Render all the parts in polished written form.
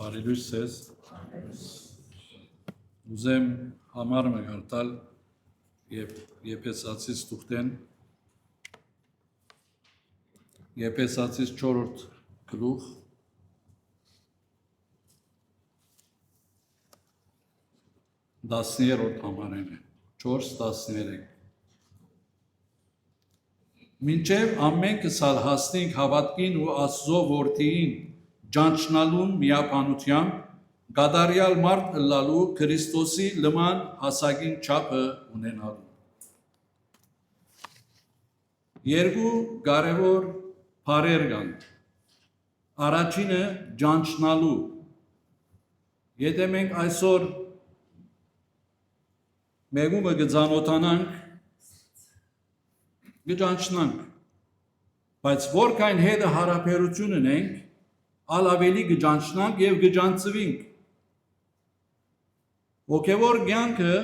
Բարելույս ես, ուզեմ համար մգարտալ և եպեսացիս տուղտեն, եպեսացիս 4-րդ գլուխ, 10-րդ համարեն է, 4-13 Մինչև ամենքս ալ հասնենք հավատքին ու Աստծո որդիին ճանչնալուն միաբանությամբ գադարյալ մարդ ըլլալու Քրիստոսի լման հասակին չափը ունենալու։ Երկու կարևոր բառեր կան։ Առաջինը ճանչնալու։ Եթե մենք այսօր մեկումը կծանոթանանք, կճանչնանք, բայց որքան հետը հարաբերություն ունենք, ալ ավելի կճանչնանք և կճանցվենք։ Հոգևոր կյանքը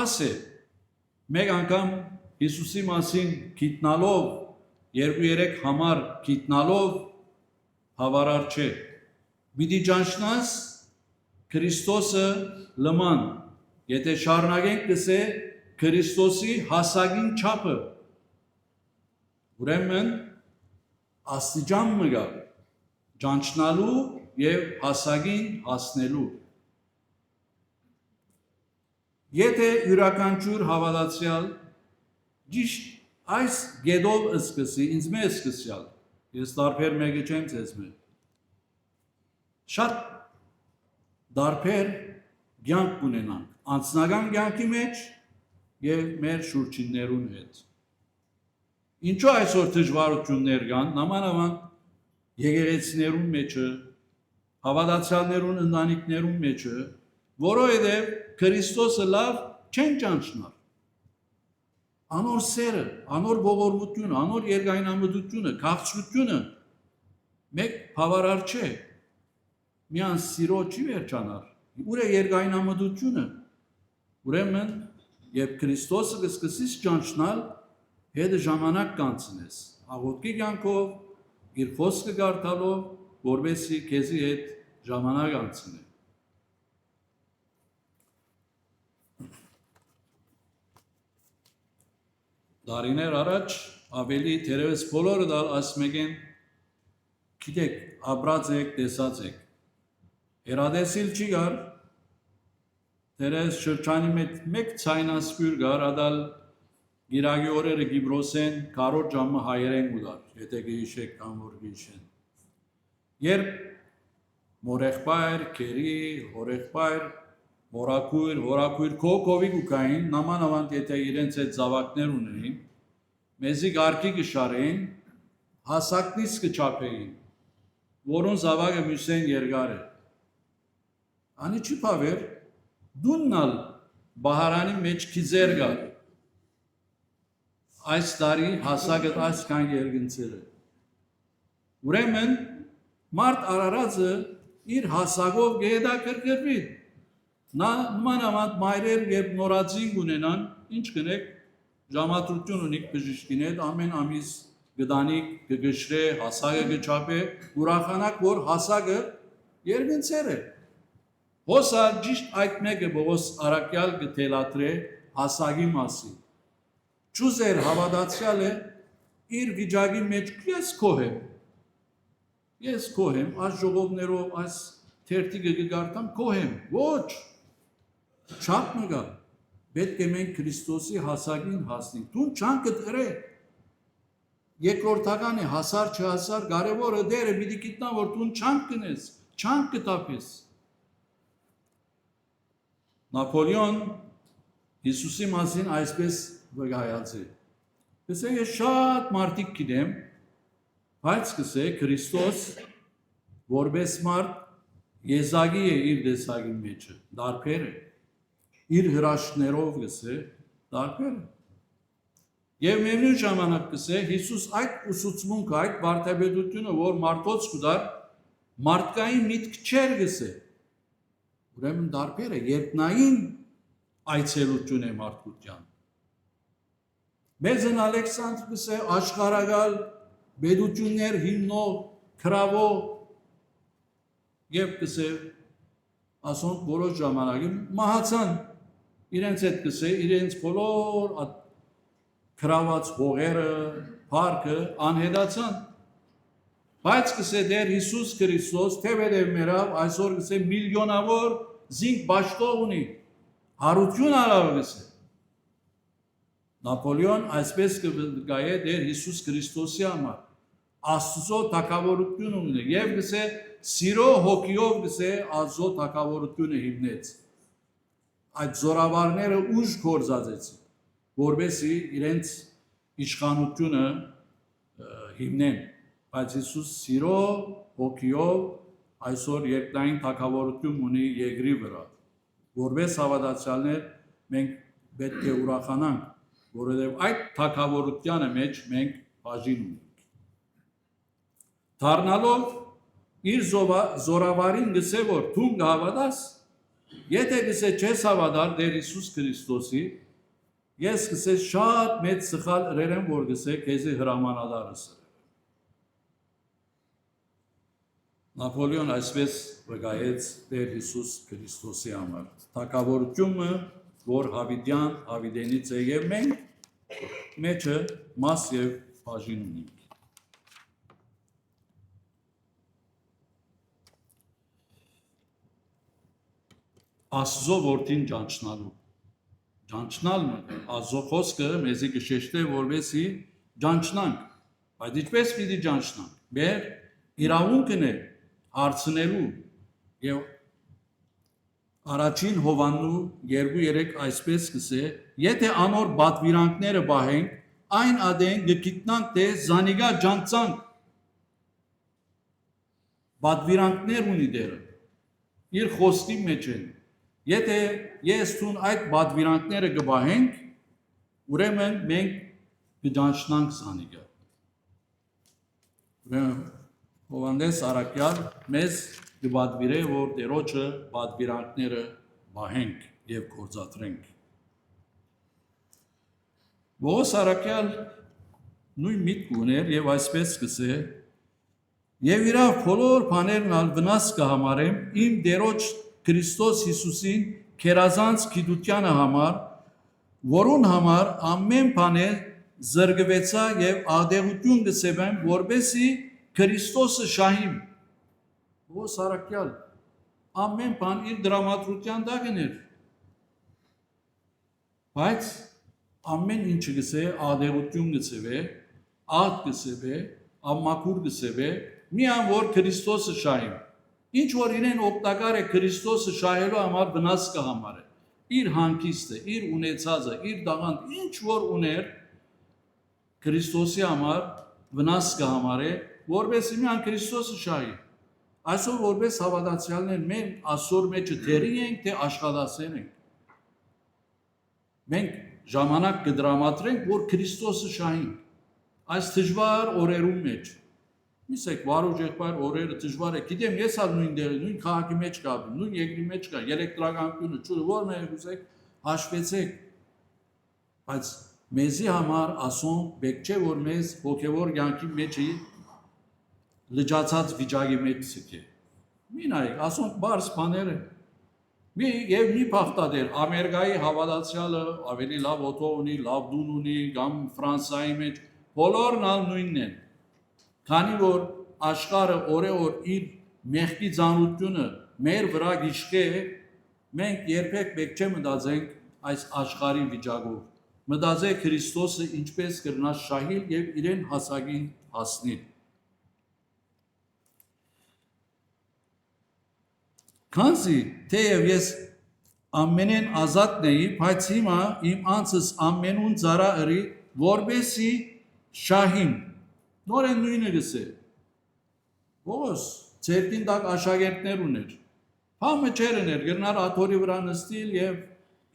աս է, մեկ անգամ Հիսուսի մասին գիտնալով, 2-3 համար գիտնալով հավարար չէ։ Պիտի ճանչնաս Քրիստոսը լման, եթե շարունակենք կսե Քրիստոսի հասակին չափը, ուրեմն աստիճան մը կա ճանչնալու և հասակին հասնելու։ Եթե յուրաքանչյուր հավատացյալ ճիշտ այս գետով սկսի, ինձ մե սկսյալ, ես տարբեր մեկը չեմ ձեզ մե, շատ տարբեր կյանք ունենանք, անձնական կյանքի մեջ և մեր շուրջիններուն հետ։ Ինչու այսօր դժվարություններ կան, նամանավանդ եկեղեցիներուն մեջը, հավատացյալներուն ընտանիքներուն մեջը, որովհետև Քրիստոսը լավ չեն ճանչնալ։ Անոր սերը, անոր ողորմությունը, անոր երկայնամտությունը, քաղցրությունը մեկ բավարար չէ։ Միան սիրո չի վերջանար։ Ուր է երկայնամտությունը։ Ուրեմն, երբ Քրիստոսը կսկսես ճանչնալ, հետը ժամանակ կանցնես, աղոթքի կյանքով, իր խոսքը կարդալով, որպեսզի քեզի հետ ժամանակ անցնի։ Տարիներ առաջ ավելի թերևս բոլորը դալ ասում են, գիտեք, ապրած եք, տեսած եք։ Հերադեսիլ չի գար, թերևս շրջանի մեկ ցայնասպյուր գար, ադալ գիրագի օրերը Գիբրոսեն կարոտ ժամը հայերեն գուդար, եթե գիշեք կամ որ գիշեն։ Երբ մորեղբայր, կերի, հորեղբայր, հորակույր կովի գուկային, նամանավանդ եթե իրենց այդ զավակներ ունեին, մեզի գարկի կշարեին, հասակնից կչապեին, որոն զավակը մյուսեն երկար է։ Անի չի պավեր, դուննալ բահարանի մեջ կիզեր գար, այս տարի հասակըտ այսքան երգնցերը։ Ուրեմն, մարդ արարածը իր հասակով գեդա կրկրվի։ Նա նմանավանդ մայրեր և նորածին ունենան, ինչ կնեք, ժամատրություն ունիք բժիշկին հետ, ամեն ամիս գդանիք, կգշրե, հասակը կչապե, ուրախանակ, որ հասակը երգնցեր է։ Հոսա ճիշտ այդ մեկը բողոս արակյալ կթելատրե հասակի մասին։ Չուզեր հավատացյալ է, իր վիճակի մեջ ես կոհեմ, այս ժողովներով, այս թերթիկը կգարտամ, կոհեմ, ոչ, չապ մգա, պետք է մենք Քրիստոսի հասակին հասնենք, դուն չան կտրե, երկրորդական է, հասար չհասար, կարևորը դերը պիտի գիտնա, որ դուն չան կնես, չան կտապես։ Նապոլեոն Հիսուսի մասին այսպես վգայած է։ Կսե ես շատ մարդիկ գիտեմ, բայց կսե Քրիստոս որպես մարդ եզակի է իր տեսակի մեջը, դարբեր է, իր հրաշքներով կսե դարբեր է։ Եվ միևնույն ժամանակ կսե Հիսուս այդ ուսուցմունքը, այդ վարդապետությունը, որ մարդոց կդար, մարդկային միտք չեր կսե։ Ուրեմն դարբեր է, երկնային այցելություն է մարդկության։ Մեզն Ալեքսանդր կսե աշխարհակալ պետություններ հիմնող, քրավող եւ կսե ասոնք որոշ ժամանակի մահացան իրենց հետ կսե իրենց բոլոր քրաված հողերը парքը անհետացան բայց կսե դեր Հիսուս Քրիստոս թեւեդև մերավ այսօր կսե միլիոնավոր զինք բաշխող ունի հարություն արավ կսե Նապոլեոն այսպես կգայե դեր Հիսուս Քրիստոսի համար Աստծո թակավորություն ունի եւ կսե սիրո հոգիով կսե Աստծո թակավորությունը հիմնեց այդ զորավարները ուժ կորզածեցին որբեսի իրենց իշխանությունը հիմնեն բայց Հիսուս սիրո հոգիով այսօր երկնային թակավորություն ունի երկրի վրա որպես հավատացյալներ մենք պետք է ուրախանանք որովհետև այդ թակավորությանը մեջ մենք բաժին ունենք դառնալով իր զորավարին գսե որ դու հավատաս եթե գսե չես հավատալ դեր Հիսուս Քրիստոսի ես գսե շատ մեծ սխալ երեմ որ գսե քեզի հրամանատարս Նապոլեոն այսպես վկայեց դեր Հիսուս Քրիստոսի համար թակավորությունը որ հավիտյան հավիտենից է եւ մենք մեջը մաս եւ բաժին ունենք Աստծո որդին ճանչնալը Աստծո խոսքը մեզի կշեշտե որովհետեւ ճանչնանք բայց ինչպես պիտի ճանչնանք մեր իրավունքն է հարցնելու եւ առաջին Հովաննու 2:3 այսպես կսե եթե անոր բադվիրանքները բահենք այն ադեն գկիտնանք թե զանիգա ջանցանք բադվիրանքներ ունի դերը իր խոսքի մեջ են եթե ես ցուն այդ բադվիրանքները կբահենք ուրեմն մենք կջանցնանք զանիգա ուրեմն Հովանես Արաքյալ մեզ կբադվիրե, որ դերոջը բադվիրանքները բահենք և գործադրենք։ Ողոս Արաքյալ նույն միտք ուներ և այսպես կսե և իրավ բոլոր բաներն ալ վնաս կհամարեմ իմ դերոջ Քրիստոս Հիսուսին քերազանց գիտությանը համար, որուն համար ամեն բանը զրկվեցա և աղդեղություն կսեվեմ, որպեսզի Քրիստոսը շահիմ, ողոս Արաքյալ, ամեն բան իր դրամատրության տակ էր, բայց ամեն ինչը գսե աղդեղություն գսեվե, աղդ գսեվե, ամմակուր գսեվե, միան որ Քրիստոսը շահիմ, ինչ որ իրեն օգտակար է Քրիստոսը շահելու համար վնաս կհամարը, իր հանգիստը, իր ունեցածը, իր դաղանդ, ինչ որ ուներ Քրիստոսի համար վնաս կհամարը, որպես միան Քրիստոսը շահի։ Այսօր որպես հավատացյալներ մենք այսօր մեջը դերի ենք, թե աշխատասեր ենք։ Մենք ժամանակ կդրամատրենք, որ Քրիստոսը շահին։ Այս դժվար օրերում մեջ։ Միսեք վարուժ եղբայր օրերը դժվար է։ Գիտեմ, ես ալ նույն դերը, նույն քաղաքի մեջ կա, նույն երկրի մեջ կա, էլեկտրականությունը, ճուր որ մենք ուզեք հաշվեցեք։ Բայց մեզի համար ասոն բեք չէ որ մեզ հոգևոր կյանքի մեջի լճացած վիճակի մեջ ցկե։ Մի նայեք, ասոնք բարձ բաներ են։ Եվ մի փախտադեր Ամերիկայի հավատացյալը ավելի լավ օտո ունի, լավ դուն ունի, կամ Ֆրանսիայի մեջ բոլորն ալ նույնն են։ Քանի որ աշխարհը օրեօր իր մեղքի ծանրությունը մեր վրա գիշկե, մենք երբեք պետք չէ մտածենք այս աշխարհի վիճակով։ Մտածեք Քրիստոսը ինչպես կրնա շահիլ եւ իրեն հասակին հասնել։ Քանզի թեև ես ամենեն ազատն էի, բայց հիմա իմ անձս ամենուն ծառա ըրի, որպեսի շահիմ։ Նորեն նույնը գսե։ Ողոս, ցերտին տակ աշակերտներ ուներ։ Համը չեր ուներ, գրնար աթորի վրա նստիլ եւ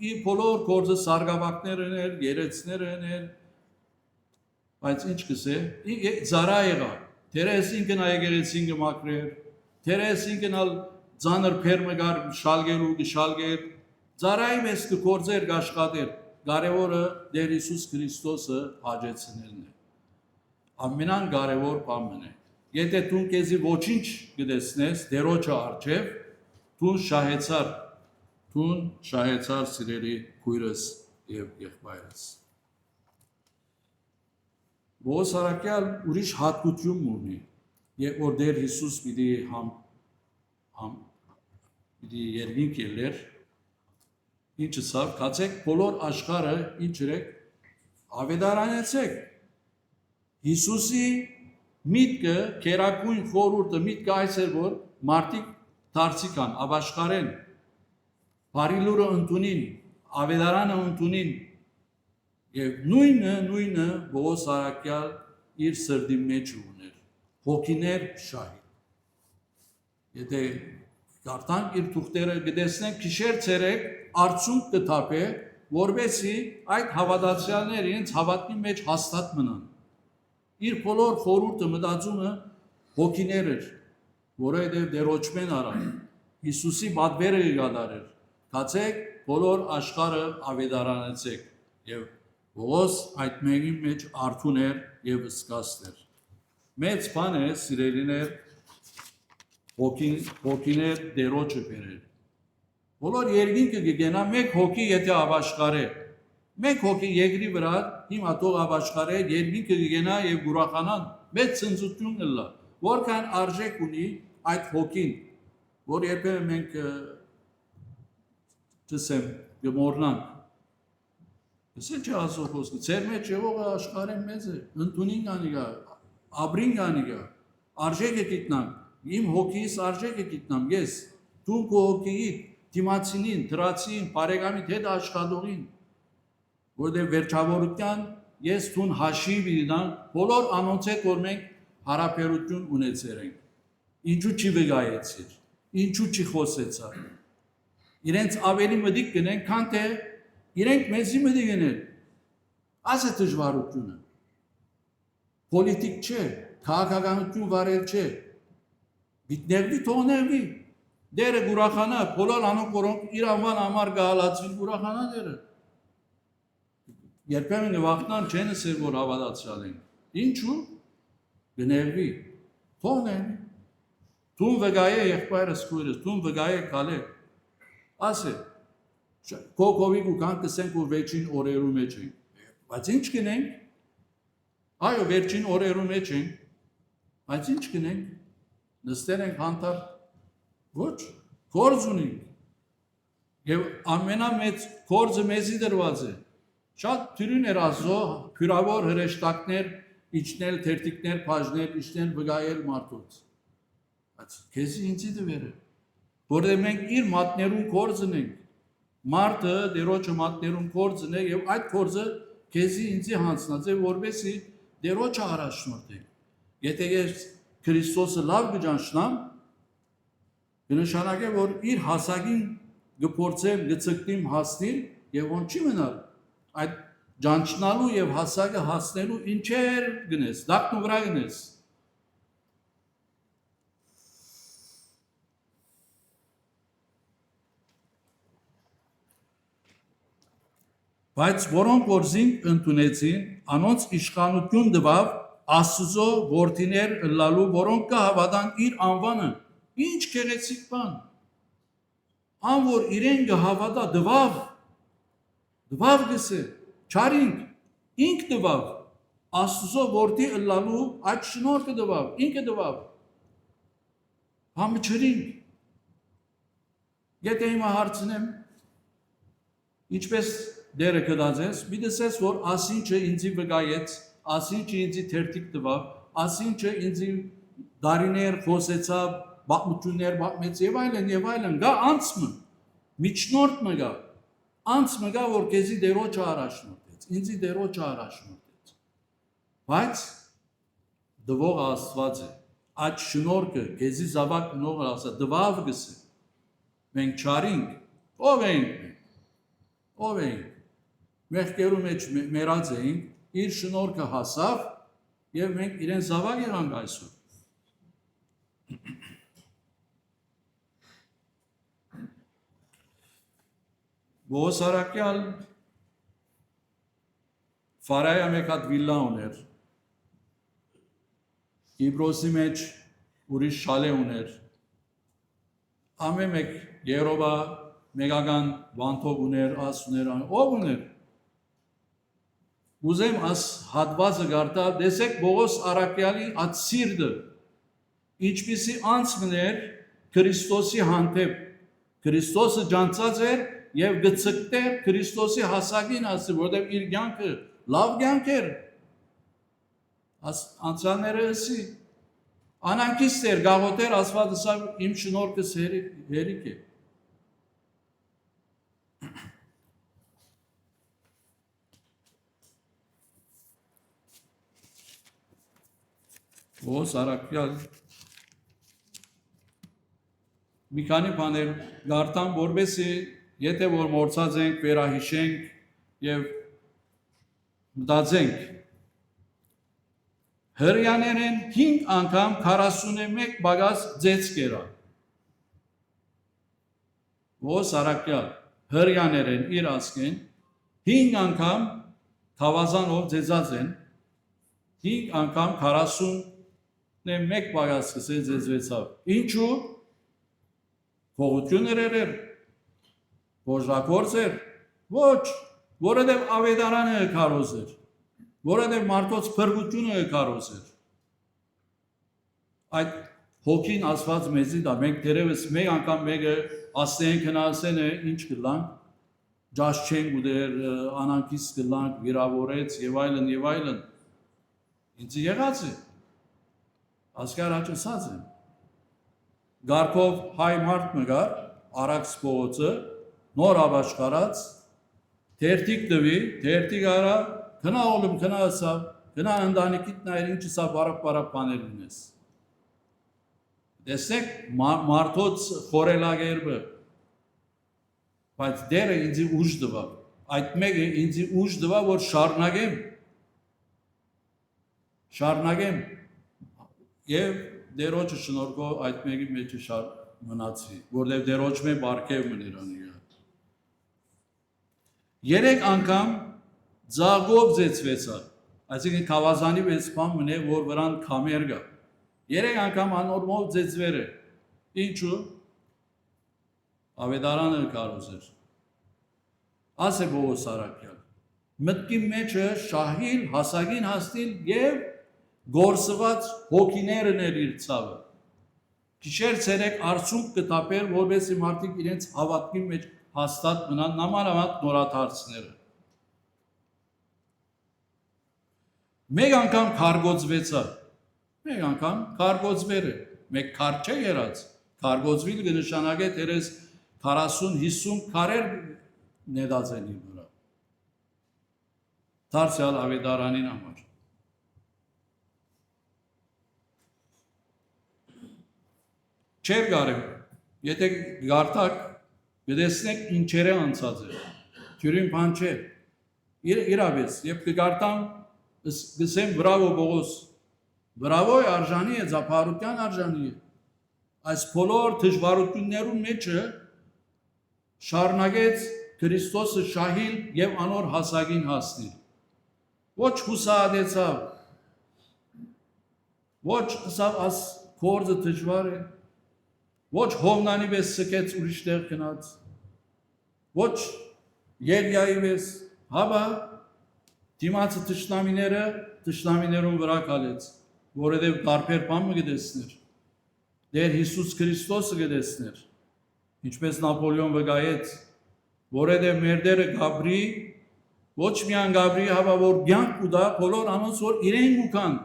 ի բոլոր գործը սարգավակներ ուներ, երեցներ ուներ։ Բայց ինչ գսե, ծառա եղա։ Թերես ինքն այգերեցին գմակրեր, թերես ինքն ալ Ձանր փերմգար շալգերու գշալգեր ծառայի մեզ կգործեր գաշխատեր կարևորը դեր Հիսուս Քրիստոսը հաջեցնելն է ամենան կարևոր բանն է եթե դու քեզի ոչինչ գտեսնես դերոջը արջև, դու շահեցար սիրելի քույրս եւ եղբայրս։ Ողոս Արաքյալ ուրիշ հատկություն ունի, երբ որ Տեր Հիսուս պիտի երկինք ելներ, ինչը սավ, կացեք բոլոր աշխարհը ինչ եք ավետարանեցեք։ Հիսուսի միտքը, քերակույն խորհուրդը միտքը այս էր, որ մարդիկ դարձիկան, ապաշխարեն, բարի լուրը ընդունին, ավետարանը ընդունին, եւ նույնը Ողոս Արաքյալ իր սրտի մեջ ուներ, հոգիներ շահի։ Եթե կարդանք իր թուղթերը գտեսնենք քիշեր ցերեկ արցունք կթափե, որբեսի այդ հավատացյալները իրենց հավատքի մեջ հաստատ մնան։ Իր բոլոր խորհուրդը մտածումը հոգիներ էր, որովհետև դերոճմեն արան, Հիսուսի պատվերը կգադարեր, կացեք բոլոր աշխարհը ավետարանեցեք, եւ Ողոս այդ մեկի մեջ արթուն էր եւ սկաստ էր։ Մեծ բան է սիրելիներ հոգիներ դերոճը բերել։ Բոլոր երկինքը կգենա մեկ հոգի եթե ապաշխարե։ Մեկ հոգի երկրի վրա հիմա թող ապաշխարե երկինքը կգենա եւ գուրախանան մեծ ցնծություն կլա։ Որքան արժեք ունի այդ հոգին, որ երբեմն մենք չսեմ գմորնանք։ Ես չէ ասող խոսքը, ծեր մեջ եղողը աշխարհեն մեծ է, ընդունին անիգա, աբրին անիգա, արժեք է գիտնամ, իմ հոգիս արժեք է գիտնամ, ես, դու քո հոգիիդ, դիմացինին, դրացին, բարեկամիդ հետ աշխատողին, որտեղ վերջավորության ես թուն հաշիվ իրան, բոլոր անոնց հետ, որ մենք հարաբերություն ունեցել ենք, ինչու չի վգայեցիր, ինչու չի խոսեցար, իրենց ավելի մտիկ գնեն, քան թե իրենք մեզի մտիկ գնել, այս է դժվարությունը, պոլիտիկ չէ, քաղաքականություն վարել չէ, գիտներվի թողներվի, դերը գուրախանա, բոլոր անոնք, որոնք իր անվան համար գահալացվին գուրախանա դերը, երբեմն վախնան չեն ասել, որ հավատացյալ են, ինչու, գներվի, թողներվի, թուն վգայե եղբայրս քույրս, թուն վգայե կալե, ասե, կոկովիկ ու կան կսենք, որ վերջին օրերու մեջ ենք, բայց ինչ կնենք, այո, վերջին օրերու մեջ ենք, բայց ինչ կնենք, նստել ենք հանտար, ոչ, կորձ ունենք, և ամենամեծ կորձը մեզի դրված է, շատ թյուրին էր ասո, քյուրավոր հրեշտակներ, իջնել, թերթիկներ, պաժներ, իջնել վգայել մարդոց, բայց կեզի ինձի դվերը, որը մենք իր մատներուն կորձն ենք, մարդը դերոջը մատներուն կորձն է և այդ կորձը կեզի ինձի հանցնած է, որբեսի դերոջը առաջնորդ է, եթե ես Քրիստոսը լավ գճանչնամ, կնշանակե, որ իր հասակին գպործեմ, գծկտիմ հասնիլ և ոնց չի մնալ, այդ ճանչնալու և հասակը հասնելու ինչեր գնես, դակն ու վրա գնես, բայց որոնք որ զինք ընդունեցին, անոնց իշխանություն տվավ Աստծո որդիներ ըլլալու, որոնք կհավատան իր անվանը, ինչ գեղեցիկ բան, ան որ իրեն կհավատա տվավ գսե, չարինք, ինք տվավ, Աստծո որդի ըլլալու այդ շնորհքը տվավ, ինքը տվավ, համը չրինք, եթե հիմա հարցնեմ, ինչպես դերը կդածես, մի դսես, որ ասինչը ինձի վգայեց, ասինչը ինձի թերթիկ տվավ, ասինչը ինձի դարիներ խոսեցավ, բաղմություններ բաղմեց և այլն, գա անցմը, միջնորդ մը գա, անցմը գա, որ կեզի դերոջը առաջնորդեց, ինձի դերոջը առաջնորդեց, բայց դվող Աստված է, այդ շնորհքը, կեզի զավակ նողը ասա, դվավ գսե, մենք չարինք, ով էինք, մեղքերու մեջ մերած էինք, իր շնորհքը հասավ և մենք իրեն զավակ եղանք այսօր։ Ողոս Արաքյալ Ֆարայա մեկ հատ վիլլա ուներ, Իբրոսի մեջ ուրիշ շալե ուներ։ Ամեն մեկ Երովա մեգական վանթով ուներ, աս ուներ, ով ուներ։ Ուզեմ աս հատվածը գարտալ, դեսեք Պողոս Արաքյալի այդ սիրտը, ինչպիսի անց մներ Քրիստոսի հանդեպ, Քրիստոսը ջանցած էր եւ գծկտեր Քրիստոսի հասակին ասի, որտեղ իր կյանքը լավ կյանք էր։ Անցյալները ասի, անանկիստ էր, գաղութեր, ասված ասավ, իմ շնորհքս հերիք է։ Պողոս Արաքյալ մի քանի բաներ գարտան, որովհետեւ եթե որ մորցած ենք, վերահիշենք եւ մտածենք հրյաներեն 5 անգամ 41 բագաս ձեծ կերա։ Պողոս Արաքյալ հրյաներեն իր ասկեն 5 անգամ թավազանով ձեծած են 5 անգամ 41 բագաս ձեծվեցավ։ Ինչու Փողություններ էր, ոժրագործ էր, ոչ, որովհետև ավետարանը կարոզ էր, որովհետև մարդոց փրկությունը կարոզ էր։ Այդ հոգին ասված մեզի դա, մենք դերևս մեկ անգամ մեկը ասեն քնասեն է, ինչ կլանք, ջաշ չենք ուդեր, անանկիս կլանք, վիրավորեց եւ այլն, ինձ եղած է, ասկար աճսած է։ Գարկով հայ մարդ մգար, Արաքս Պողոցը, նոր աբաշխարած, թերթիկ դվի, թերթիկ արա, քնա օլում, քնա ասավ, քնա ընդանիքիտ նայր, ինչ սա բարապ բաներ լինես։ Տեսեք մարդոց խորելագերբը, բայց դերը ինձի ուժ դվա, այդ մեկը ինձի ուժ դվա, որ շարնագեմ, եւ դերոջը շնորհքով այդ մեկի մեջը մնացի, որտեղ դերոջ մե բարգև մներանի։ 3 անգամ ձագով ձեցվեցա, այսինքն քավազանի վեց բան մնե, որ վրան կամեր գա։ 3 անգամ անորմով ձեցվեր է, ինչու, ավետարանը կարոզ էր։ Աս է Պողոս Արաքյալ, մտքի մեջը շահիլ, հասակին հաստիլ եւ գործված հոգիներն էր իր ցավը։ Գիշեր ցերեկ արցունք կտապեր, որովհետեւ մարդիկ իրենց հավատքի մեջ հաստատ մնան նմանավանդ նորաթարցները։ Մեկ անգամ քարգոծվեցա։ Մեկ անգամ քարգոծվեր է։ Մեկ քար չէ եղած։ Քարգոծվիլ կնշանակե դերես 40-50 քարեր նետածենի վրա։ Դարձյալ ավետարանին համար։ Չեր գարեմ, եթե գարտակ, գտեսնեք ինչերը անցած է, ջուրին բան չէ, իրավես, և կգարտամ, գսեմ բրավո Պողոս, բրավո է արժանի է, զապարության արժանի է, այս բոլոր դժվարություններում մեջը շարունակեց Քրիստոսը շահիլ և անոր հասակին հասնել, ոչ հուսահատեցավ, ոչ ասավ աս կորձը դժվար է, ոչ հովնանի վես սկեց ուրիշ տեղ գնաց, ոչ Ելիայի վես, հաբա դիմացը թշնամիներուն վրա կալեց, որովհետև տարբեր բան կտեսներ, դեր Հիսուս Քրիստոսը կտեսներ, ինչպես Նապոլեոն վկայեց, որովհետև մեր դերը Գաբրի, ոչ միայն Գաբրի, հաբա որ կյանք կուտա, բոլոր անոնց որ իրեն կուքան,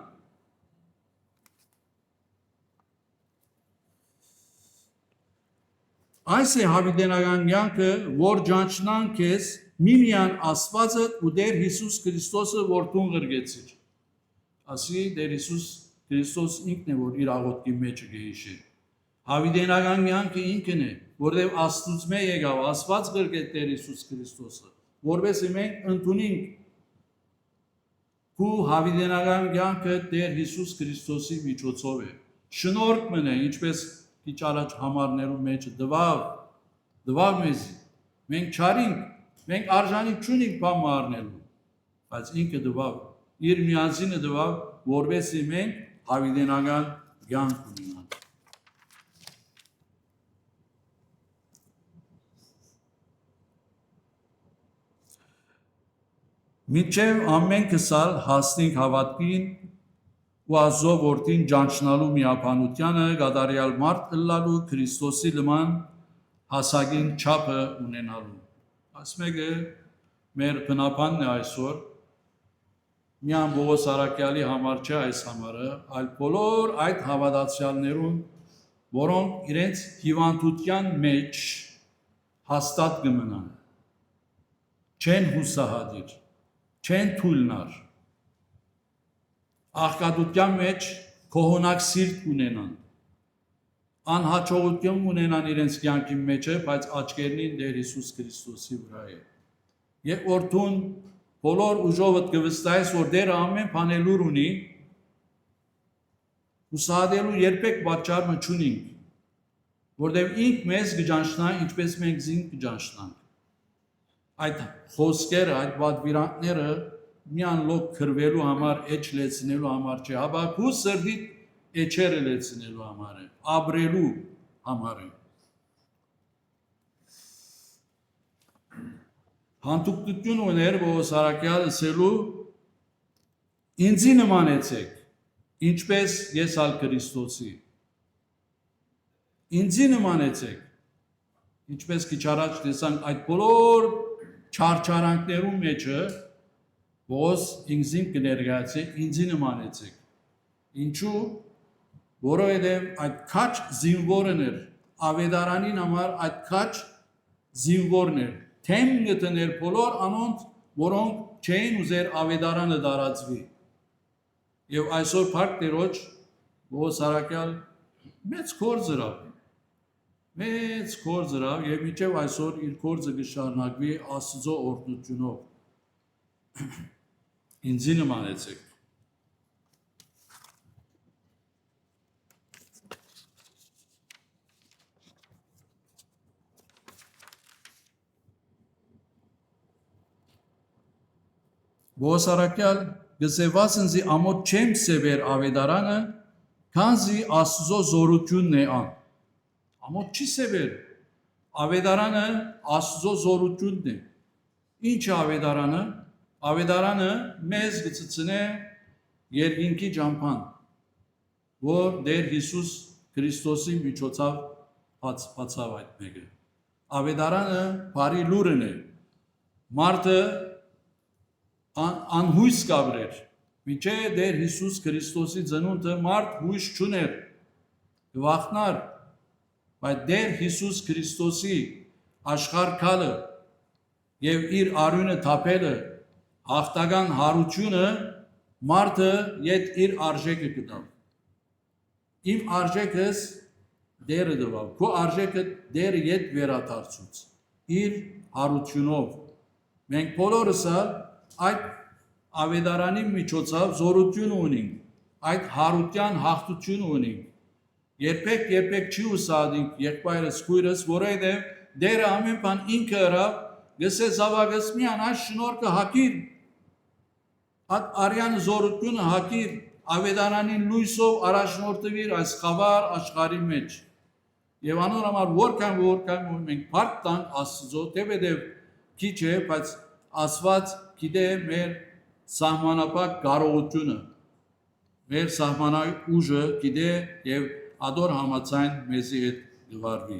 այս է հավիտենական կյանքը, որ ջանչնան քեզ միմիան Աստվածը ու Տեր Հիսուս Քրիստոսը որդուն գրգեցիր։ Ասի Տեր Հիսուս Քրիստոս ինքն է, որ իր աղոթքի մեջը գեհիշի։ Հավիտենական կյանքը ինքն է, որտեղ Աստծուց մե եկավ, Աստված գրգեց Տեր Հիսուս Քրիստոսը, որովհետև մենք ընդունենք ու հավիտենական կյանքը Տեր Հիսուս Քրիստոսի միջոցով է։ Շնորհք մնա, ինչպես քիչ առաջ համարներու մեջ դվավ մեզ, մենք չարինք, մենք արժանի չունենք բան մարնելու, բայց ինքը դվավ, իր միանձինը դվավ, որովհետև մենք հավիտենական կյանք ունենան։ Մինչև ամեն կսալ հասնենք հավատքին ու Աստծո որդին ճանչնալու միապանությանը կատարյալ մարդ ըլլալու Քրիստոսի նման հասակին չափը ունենալու։ Այս մեկը մեր բնապանն է այսօր միան Պողոս Արաքյալի համար չէ այս համարը, այլ բոլոր այդ հավատացյալներուն, որոնք իրենց հիվանդության մեջ հաստատ կմնան, չեն հուսահատիր, չեն թույլնար, աղքատության մեջ կողոնակ սիրտ ունենան, անհաջողություն ունենան իրենց կյանքի մեջը, բայց աչքերնին Տեր Հիսուս Քրիստոսի վրա է։ Եվ օրդուն բոլոր ուժովդ կվստահես, որ Տերը ամեն բան լուր ունի, հուսահատելու երբեք պատճառը չունենք, որտեղ ինք մեզ կճանչնա, ինչպես մենք զինք կճանչնանք։ Այդ խոսքերը, այդ պատվիրանքները միան լոկ քրվելու համար, էջ լեցնելու համար չէ, ապա քու սրտի էջերը լեցնելու համար է, ապրելու համար է։ Հանդուկտություն ուներ Պողոս Արաքյալը ասելու ինձի նմանեցեք, ինչպես ես ալ Քրիստոսի։ Ինձի նմանեցեք, ինչպես քիչ առաջ տեսանք այդ բոլոր չարչարանքներու մեջը Պողոս ինձին կներկայացի ինձի նմանեցեք։ Ինչու? Որովհետև այդ քաչ զինվորն էր, ավետարանին համար այդ քաչ զինվորն էր, թեմ գտներ բոլոր անոնց, որոնք չէին ուզեր ավետարանը դարածվի։ Եվ այսօր Փառք Տերոջ Պողոս Արաքյալ մեծ կորձ դրավ եւ մինչեւ այսօր իր կորձը կշարունակվի Աստծո օրհնությունով։ Ինձի նմանեցեք։ Պողոս Արաքյալ գսեված ինձի ամոթ չեմ սեբեր ավետարանը, քանզի Աստծո զորությունն է ան։ Ամոթ չի սեբեր։ Ավետարանը Աստծո զորությունն է։ Ինչ է ավետարանը? Ավետարանը մեզ գծցնե երկինքի ճամփան, որ Տեր Հիսուս Քրիստոսի միջոցով բացավ այդ մեկը։ Ավետարանը բարի լուրն է։ Մարդը անհույս կաբրեր, միջե Տեր Հիսուս Քրիստոսի ծնունդը մարդ հույս չուներ, վախնար, բայց Տեր Հիսուս Քրիստոսի աշխարհքալը եւ իր արյունը թափելը հաղթական հարությունը մարդը իդ իր արժեքը գտավ։ Իմ արժեքս Տերը տվավ, քո արժեքը Տերը իդ վերադարձուց իր հարությունով։ Մենք բոլորս այդ ավետարանի միջոցով զորություն ունենք, այդ հարության հաղթություն ունենք։ Երբեք չի ուսադենք եղբայրս քույրս, որովհետև Տերը ամեն բան ինքը հրավ, գսե զավակս միան այս շնորհքը հակիր, այդ արյան զորությունը հակիր, ավետարանին լույսով առաջնորդվիր այս խավար աշխարհի մեջ։ Եվ անոր համար որքան մենք փառք տանք Աստծո, թեպետև քիչ է, բայց Աստված գիտե մեր սահմանապակ կարողությունը, մեր սահմանային ուժը գիտե եւ ադոր համաձայն մեզի հետ գվարվի։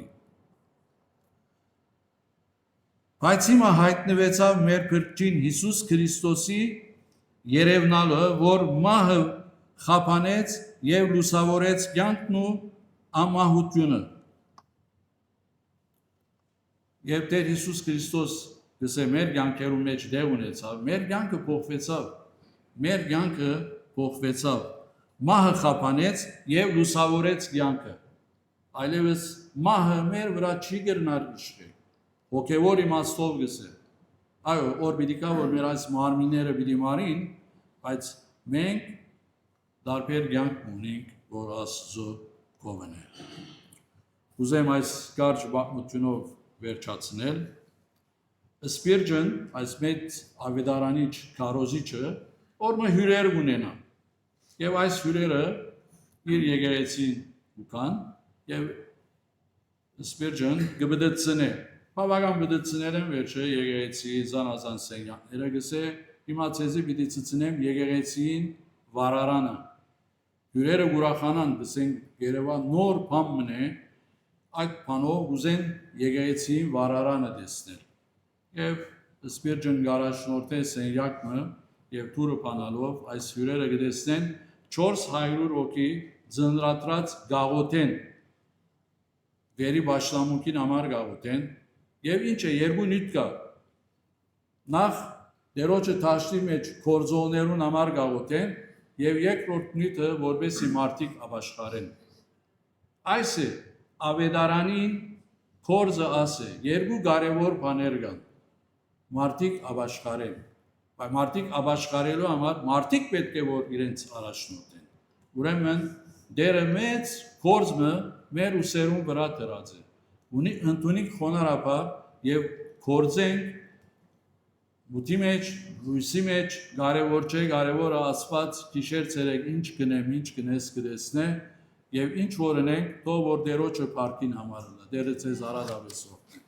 Բայց հիմա հայտնվեցավ մեր Փրկին Հիսուս Քրիստոսի երևնալը, որ մահը խափանեց եւ լուսավորեց կյանքն ու ամահությունը։ Եվ Տեր Հիսուս Քրիստոս գսե մեր կյանքերու մեջ դեղ ունեցավ, մեր կյանքը փոխվեցավ, մահը խափանեց եւ լուսավորեց կյանքը։ Այլևս մահը մեր վրա չի գրնար իշխել։ Հոգևոր իմաստով գսե։ Այո, որ պիտի կա, որ մեր այս մարմինները պիտի մարին, բայց մենք դարբեր կյանք ունենք, որ Աստծո կողմն է։ Ուզեմ այս կարճ պատմությունով վերջացնել։ Սպիրջն, այս մեծ ավետարանիչ քարոզիչը, որ մը հյուրեր ունենա։ Եվ այս հյուրերը իր եկեղեցին ուքան եւ Սպիրջան գբդծնե բավական բդծներ են վերջը եկեղեցի զանազան սենյակները գսե հիմա ցեզի պիտի ցցնեմ եկեղեցին վարարանը հյուրերը ուրախանան գսեն Երևան նոր բան մնե այդ բանով ուզեն եկեղեցին վարարանը տեսնել եւ Սպիրջան գարաշնորհթե սենյակը եւ դուրը բանալով այս հյուրերը գտեսնեն 400 հոգի ծնրատրած գաղութեն Veri başlamukին համար գաղութեն եւ ինչ է երկու նյութ կա նախ դերոջը թաշտի մեջ կորձողներուն համար գաղութեն եւ երկրորդ նյութը որբեսի մարդիկ ապաշխարեն այս է ավետարանին կորձը ասե երկու կարևոր բաներ կան մարդիկ ապաշխարեն բայց մարդիկ ապաշխարելու համար մարդիկ պետք է որ իրենց առաջնորդեն ուրեմն դերը մեծ կորձը մեր ուսերուն վրա դրած է ունի ընդունիկ խոնարհապար եւ կորձենք մուտի մեջ լույսի մեջ կարևոր չէ կարևորը ասված գիշեր ցերեկ ինչ գնեմ ինչ գնես գտեսնե եւ ինչ որ ունենք թող որ դերոջը парքին համարելա դերը ցեզ արադավեսով